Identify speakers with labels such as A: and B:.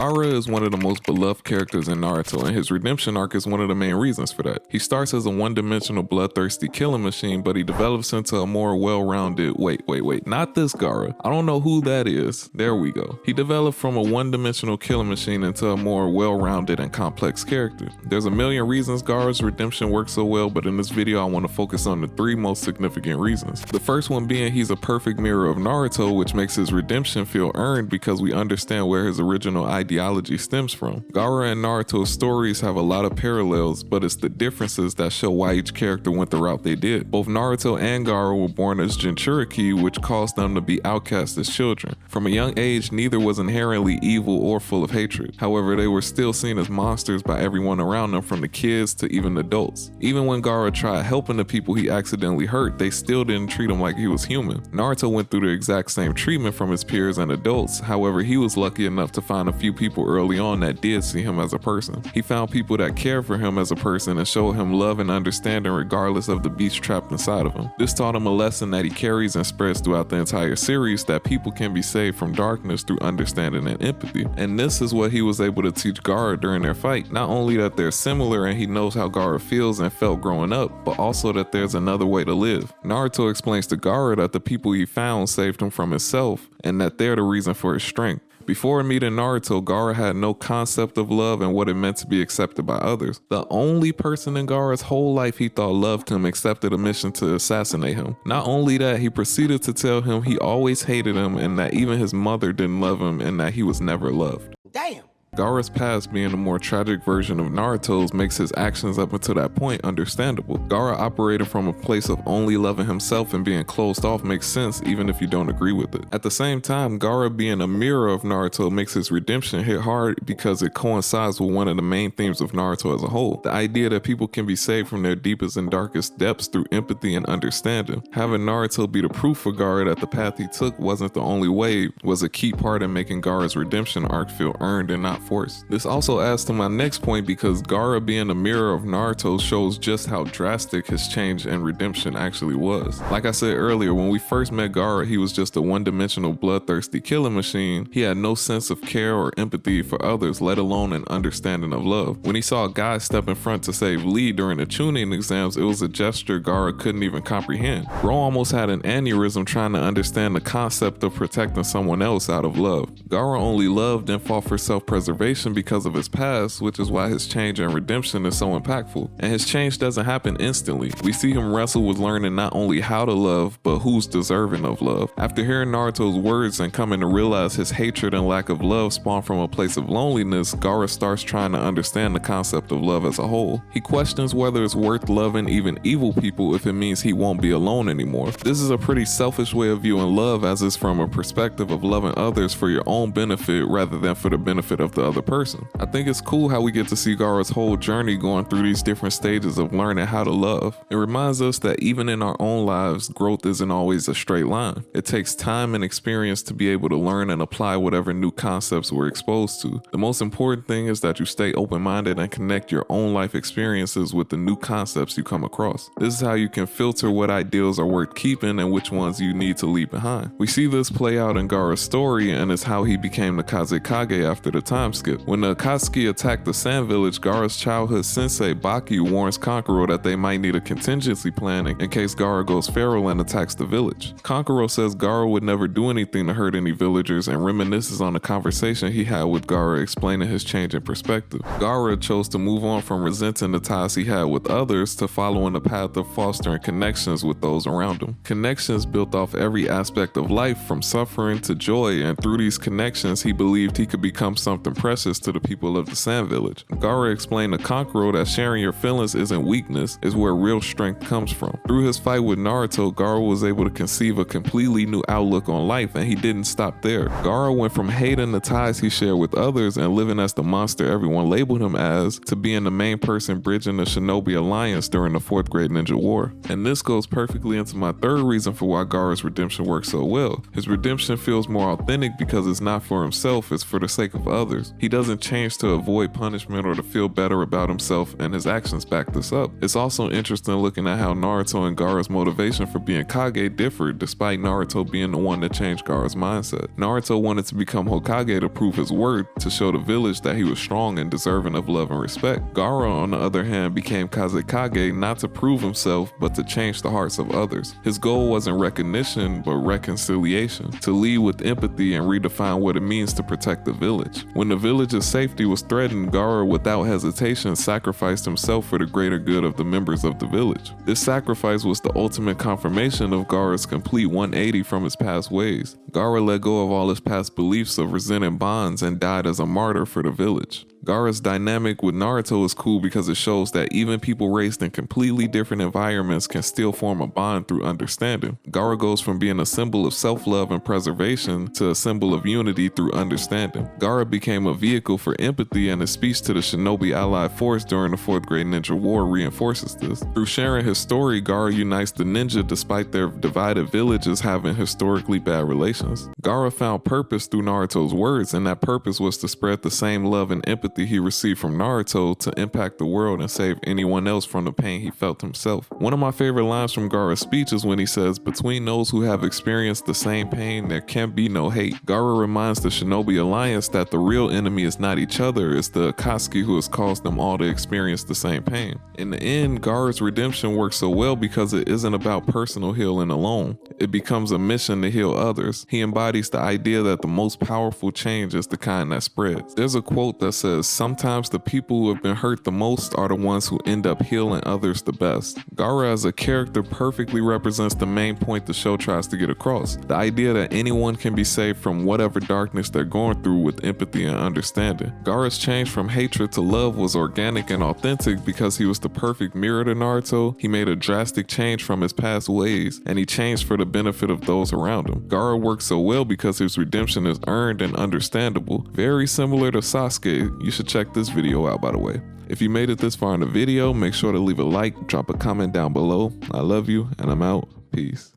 A: Gaara is one of the most beloved characters in Naruto, and his redemption arc is one of the main reasons for that. He starts as a one-dimensional bloodthirsty killing machine, but he develops into a more well-rounded, wait, not this Gaara. I don't know who that is. There we go. He developed from a one-dimensional killing machine into a more well-rounded and complex character. There's a million reasons Gaara's redemption works so well, but in this video I want to focus on the three most significant reasons. The first one being he's a perfect mirror of Naruto, which makes his redemption feel earned because we understand where his original ideology stems from. Gaara and Naruto's stories have a lot of parallels, but it's the differences that show why each character went the route they did. Both Naruto and Gaara were born as Jinchuriki, which caused them to be outcast as children. From a young age, neither was inherently evil or full of hatred. However, they were still seen as monsters by everyone around them, from the kids to even adults. Even when Gaara tried helping the people he accidentally hurt, they still didn't treat him like he was human. Naruto went through the exact same treatment from his peers and adults. However, he was lucky enough to find a few people early on that did see him as a person. He found people that cared for him as a person and showed him love and understanding regardless of the beast trapped inside of him. This taught him a lesson that he carries and spreads throughout the entire series, that people can be saved from darkness through understanding and empathy. And this is what he was able to teach Gaara during their fight. Not only that they're similar and he knows how Gaara feels and felt growing up, but also that there's another way to live. Naruto explains to Gaara that the people he found saved him from himself and that they're the reason for his strength. Before meeting Naruto, Gaara had no concept of love and what it meant to be accepted by others. The only person in Gaara's whole life he thought loved him accepted a mission to assassinate him. Not only that, he proceeded to tell him he always hated him and that even his mother didn't love him and that he was never loved.
B: Damn!
A: Gaara's past being a more tragic version of Naruto's makes his actions up until that point understandable. Gaara operating from a place of only loving himself and being closed off makes sense even if you don't agree with it. At the same time, Gaara being a mirror of Naruto makes his redemption hit hard because it coincides with one of the main themes of Naruto as a whole. The idea that people can be saved from their deepest and darkest depths through empathy and understanding. Having Naruto be the proof for Gaara that the path he took wasn't the only way was a key part in making Gaara's redemption arc feel earned and not forced. This also adds to my next point because Gaara being a mirror of Naruto shows just how drastic his change and redemption actually was. Like I said earlier, when we first met Gaara, he was just a one-dimensional bloodthirsty killing machine. He had no sense of care or empathy for others, let alone an understanding of love. When he saw a guy step in front to save Lee during the Chunin exams, it was a gesture Gaara couldn't even comprehend. Bro almost had an aneurysm trying to understand the concept of protecting someone else out of love. Gaara only loved and fought for self-preservation because of his past, which is why his change and redemption is so impactful. And his change doesn't happen instantly. We see him wrestle with learning not only how to love, but who's deserving of love. After hearing Naruto's words and coming to realize his hatred and lack of love spawned from a place of loneliness, Gaara starts trying to understand the concept of love as a whole. He questions whether it's worth loving even evil people if it means he won't be alone anymore. This is a pretty selfish way of viewing love, as it's from a perspective of loving others for your own benefit rather than for the benefit of the other person. I think it's cool how we get to see Gaara's whole journey going through these different stages of learning how to love. It reminds us that even in our own lives, growth isn't always a straight line. It takes time and experience to be able to learn and apply whatever new concepts we're exposed to. The most important thing is that you stay open-minded and connect your own life experiences with the new concepts you come across. This is how you can filter what ideals are worth keeping and which ones you need to leave behind. We see this play out in Gaara's story, and it's how he became the Kazekage after the time skip. When the Akatsuki attacked the Sand Village, Gaara's childhood sensei Baki warns Kankuro that they might need a contingency plan in case Gaara goes feral and attacks the village. Kankuro says Gaara would never do anything to hurt any villagers and reminisces on the conversation he had with Gaara explaining his change in perspective. Gaara chose to move on from resenting the ties he had with others to following the path of fostering connections with those around him. Connections built off every aspect of life from suffering to joy, and through these connections he believed he could become something precious to the people of the Sand Village. Gaara explained to Kankuro that sharing your feelings isn't weakness, it's where real strength comes from. Through his fight with Naruto, Gaara was able to conceive a completely new outlook on life, and he didn't stop there. Gaara went from hating the ties he shared with others and living as the monster everyone labeled him as, to being the main person bridging the Shinobi Alliance during the 4th Great Ninja War. And this goes perfectly into my third reason for why Gaara's redemption works so well. His redemption feels more authentic because it's not for himself, it's for the sake of others. rules. He doesn't change to avoid punishment or to feel better about himself, and his actions back this up. It's also interesting looking at how Naruto and Gaara's motivation for being Kage differed, despite Naruto being the one that changed Gaara's mindset. Naruto wanted to become Hokage to prove his worth, to show the village that he was strong and deserving of love and respect. Gaara, on the other hand, became Kazekage not to prove himself, but to change the hearts of others. His goal wasn't recognition, but reconciliation, to lead with empathy and redefine what it means to protect the village. When the village's safety was threatened, Gaara, without hesitation, sacrificed himself for the greater good of the members of the village. This sacrifice was the ultimate confirmation of Gaara's complete 180 from his past ways. Gaara let go of all his past beliefs of resenting bonds and died as a martyr for the village. Gaara's dynamic with Naruto is cool because it shows that even people raised in completely different environments can still form a bond through understanding. Gaara goes from being a symbol of self-love and preservation to a symbol of unity through understanding. Gaara became a vehicle for empathy, and his speech to the Shinobi Allied Force during the 4th Great Ninja War reinforces this. Through sharing his story, Gaara unites the ninja despite their divided villages having historically bad relations. Gaara found purpose through Naruto's words, and that purpose was to spread the same love and empathy he received from Naruto to impact the world and save anyone else from the pain he felt himself. One of my favorite lines from Gaara's speech is when he says, "Between those who have experienced the same pain, there can be no hate." Gaara reminds the Shinobi Alliance that the real enemy is not each other, it's the Akatsuki who has caused them all to experience the same pain. In the end, Gaara's redemption works so well because it isn't about personal healing alone. It becomes a mission to heal others. He embodies the idea that the most powerful change is the kind that spreads. There's a quote that says, "Sometimes the people who have been hurt the most are the ones who end up healing others the best." Gaara as a character perfectly represents the main point the show tries to get across. The idea that anyone can be saved from whatever darkness they're going through with empathy and understanding. Gaara's change from hatred to love was organic and authentic because he was the perfect mirror to Naruto. He made a drastic change from his past ways, and he changed for the benefit of those around him. Gaara works so well because his redemption is earned and understandable, very similar to Sasuke. You should check this video out, by the way. If you made it this far in the video, make sure to leave a like, drop a comment down below. I love you, and I'm out. Peace.